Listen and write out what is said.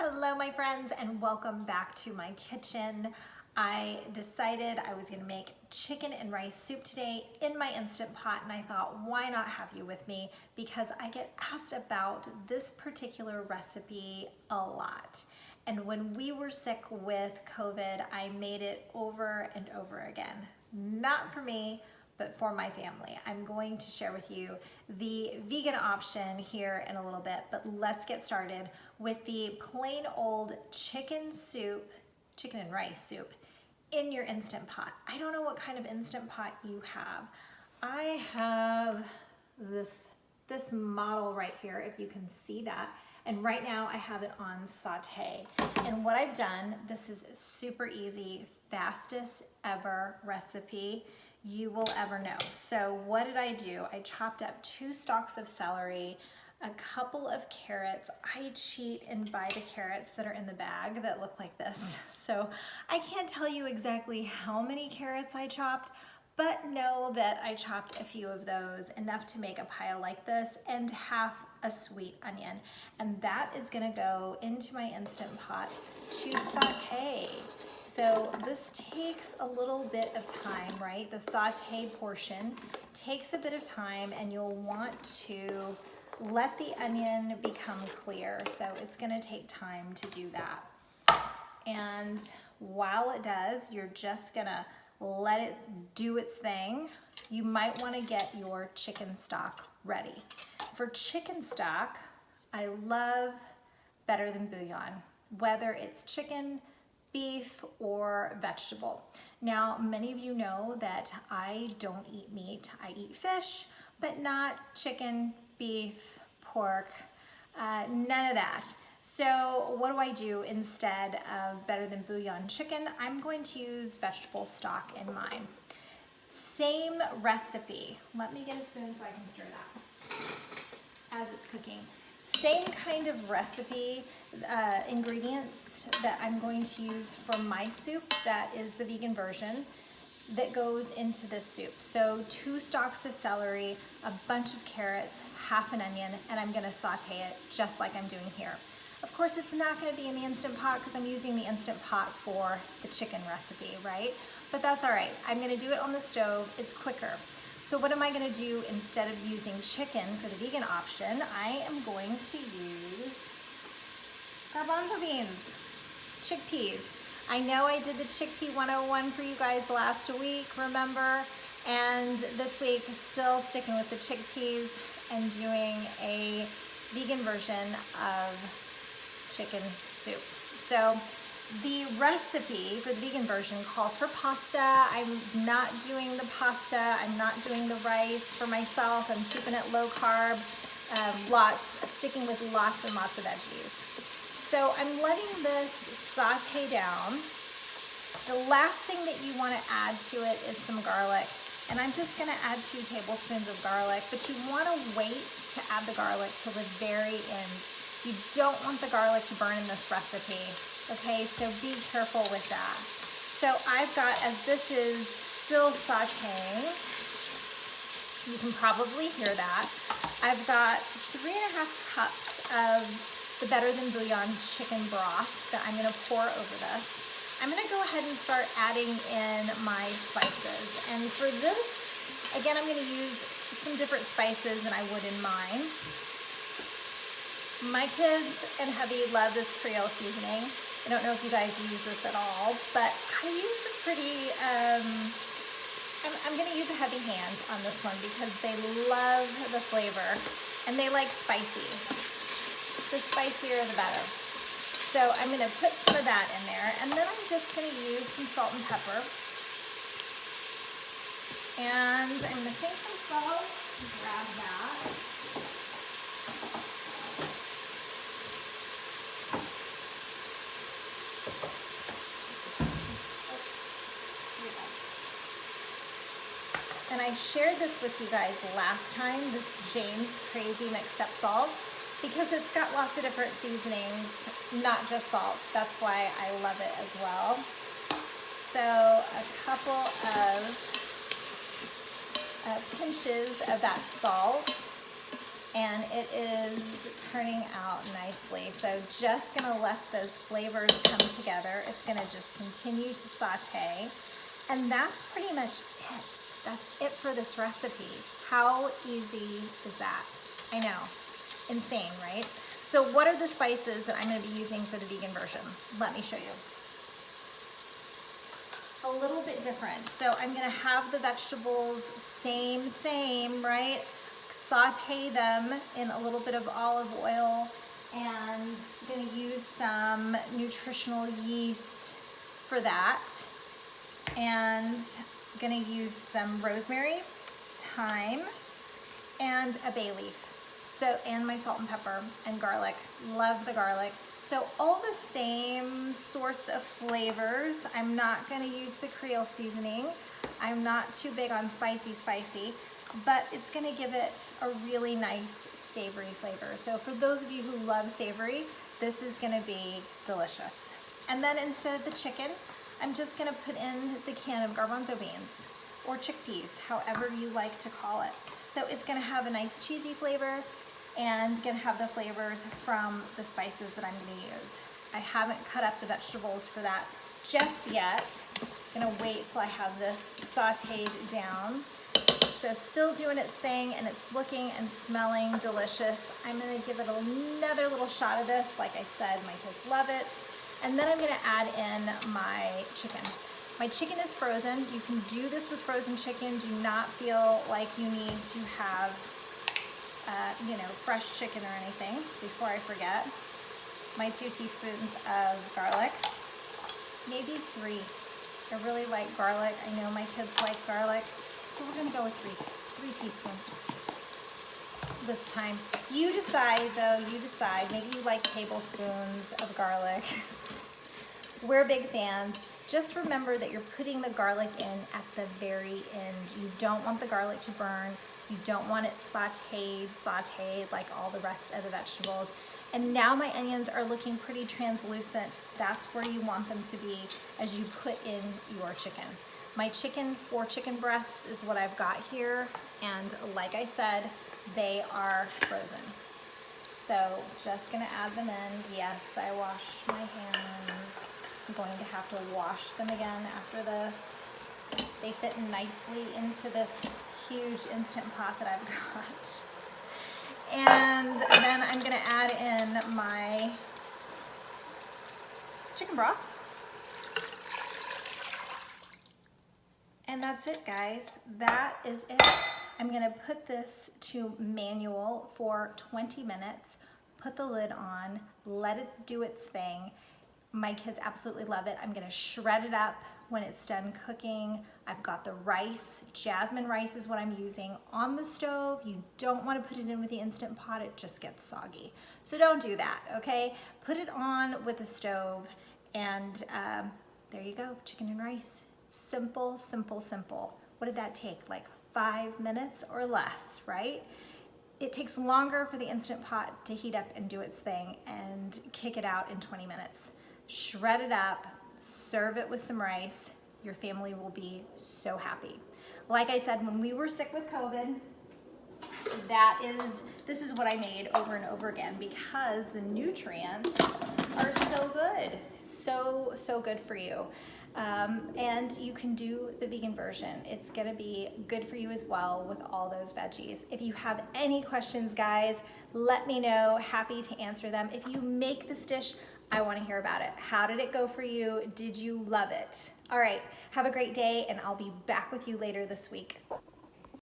Hello my friends and welcome back to my kitchen. I decided I was going to make chicken and rice soup today in my Instant Pot, and I thought why not have you with me because I get asked about this particular recipe a lot. And when we were sick with COVID, I made it over and over again. Not for me, but for my family. I'm going to share with you the vegan option here in a little bit, but let's get started with the plain old chicken and rice soup in your Instant Pot. I don't know what kind of Instant Pot you have. I have this model right here, if you can see that. And right now I have it on saute. And what I've done, this is super easy, fastest ever recipe you will ever know. So what did I do? I chopped up 2 stalks of celery, a couple of carrots. I cheat and buy the carrots that are in the bag that look like this. So I can't tell you exactly how many carrots I chopped, but know that I chopped a few of those, enough to make a pile like this, and half a sweet onion. And that is gonna go into my Instant Pot to saute. So this takes a little bit of time, right? The saute portion takes a bit of time, and you'll want to let the onion become clear. So it's gonna take time to do that. And while it does, you're just gonna let it do its thing. You might wanna get your chicken stock ready. For chicken stock, I love Better Than Bouillon, whether it's chicken, beef, or vegetable. Now, many of you know that I don't eat meat. I eat fish, but not chicken, beef, pork, none of that. So what do I do instead of Better Than Bouillon chicken? I'm going to use vegetable stock in mine. Same recipe. Let me get a spoon so I can stir that as it's cooking. Same kind of recipe, ingredients that I'm going to use for my soup, that is the vegan version, that goes into this soup. So 2 stalks of celery, a bunch of carrots, half an onion, and I'm gonna saute it just like I'm doing here. Of course, it's not gonna be in the Instant Pot because I'm using the Instant Pot for the chicken recipe, right? But that's all right. I'm gonna do it on the stove, it's quicker. So what am I gonna do instead of using chicken for the vegan option? I am going to use garbanzo beans, chickpeas. I know I did the chickpea 101 for you guys last week, remember? And this week, still sticking with the chickpeas and doing a vegan version of chicken soup. So the recipe for the vegan version calls for pasta. I'm not doing the pasta. I'm not doing the rice for myself. I'm keeping it low carb, sticking with lots and lots of veggies. So I'm letting this saute down. The last thing that you want to add to it is some garlic. And I'm just going to add 2 tablespoons of garlic, but you want to wait to add the garlic till the very end. You don't want the garlic to burn in this recipe. Okay, so be careful with that. So I've got, as this is still sauteing, you can probably hear that, I've got 3.5 cups of the Better Than Bouillon chicken broth that I'm gonna pour over this. I'm gonna go ahead and start adding in my spices. And for this, again, I'm gonna use some different spices than I would in mine. My kids and hubby love this Creole seasoning. I don't know if you guys use this at all, but I use a pretty, I'm gonna use a heavy hand on this one because they love the flavor and they like spicy. The spicier the better. So I'm gonna put some of that in there, and then I'm just gonna use some salt and pepper. And I'm gonna take some salt, grab that. And I shared this with you guys last time, this James Crazy Mixed Up Salt, because it's got lots of different seasonings, not just salt. That's why I love it as well. So a couple of pinches of that salt, and it is turning out nicely. Okay, so just gonna let those flavors come together. It's gonna just continue to saute. And that's pretty much it. That's it for this recipe. How easy is that? I know, insane, right? So what are the spices that I'm gonna be using for the vegan version? Let me show you. A little bit different. So I'm gonna have the vegetables same, right? Saute them in a little bit of olive oil, and I'm gonna use some nutritional yeast for that. And I'm gonna use some rosemary, thyme, and a bay leaf. So, and my salt and pepper and garlic. Love the garlic. So all the same sorts of flavors. I'm not gonna use the Creole seasoning. I'm not too big on spicy, but it's gonna give it a really nice savory flavor. So for those of you who love savory, this is gonna be delicious. And then instead of the chicken, I'm just gonna put in the can of garbanzo beans or chickpeas, however you like to call it. So it's gonna have a nice cheesy flavor and gonna have the flavors from the spices that I'm gonna use. I haven't cut up the vegetables for that just yet. Gonna wait till I have this sauteed down. So still doing its thing, and it's looking and smelling delicious. I'm gonna give it another little shot of this. Like I said, my kids love it. And then I'm gonna add in my chicken. My chicken is frozen. You can do this with frozen chicken. Do not feel like you need to have fresh chicken or anything. Before I forget, my 2 teaspoons of garlic, maybe 3. I really like garlic. I know my kids like garlic, so we're gonna go with 3 teaspoons this time. You decide though, you decide. Maybe you like tablespoons of garlic. We're big fans. Just remember that you're putting the garlic in at the very end. You don't want the garlic to burn. You don't want it sauteed like all the rest of the vegetables. And now my onions are looking pretty translucent. That's where you want them to be as you put in your chicken. My 4 chicken breasts is what I've got here. And like I said, they are frozen. So just gonna add them in. Yes, I washed my hands. I'm going to have to wash them again after this. They fit nicely into this huge Instant Pot that I've got. And then I'm gonna add in my chicken broth. And that's it, guys. That is it. I'm gonna put this to manual for 20 minutes, put the lid on, let it do its thing. My kids absolutely love it. I'm gonna shred it up when it's done cooking. I've got the rice. Jasmine rice is what I'm using on the stove. You don't wanna put it in with the Instant Pot, it just gets soggy. So don't do that, okay? Put it on with the stove, and there you go, chicken and rice. Simple, simple, simple. What did that take? Like 5 minutes or less, right? It takes longer for the Instant Pot to heat up and do its thing and kick it out in 20 minutes. Shred it up, serve it with some rice. Your family will be so happy. Like I said, when we were sick with COVID, this is what I made over and over again because the nutrients are so good, so good for you. And you can do the vegan version. It's gonna be good for you as well with all those veggies. If you have any questions, guys, let me know. Happy to answer them. If you make this dish, I wanna hear about it. How did it go for you? Did you love it? All right, have a great day, and I'll be back with you later this week.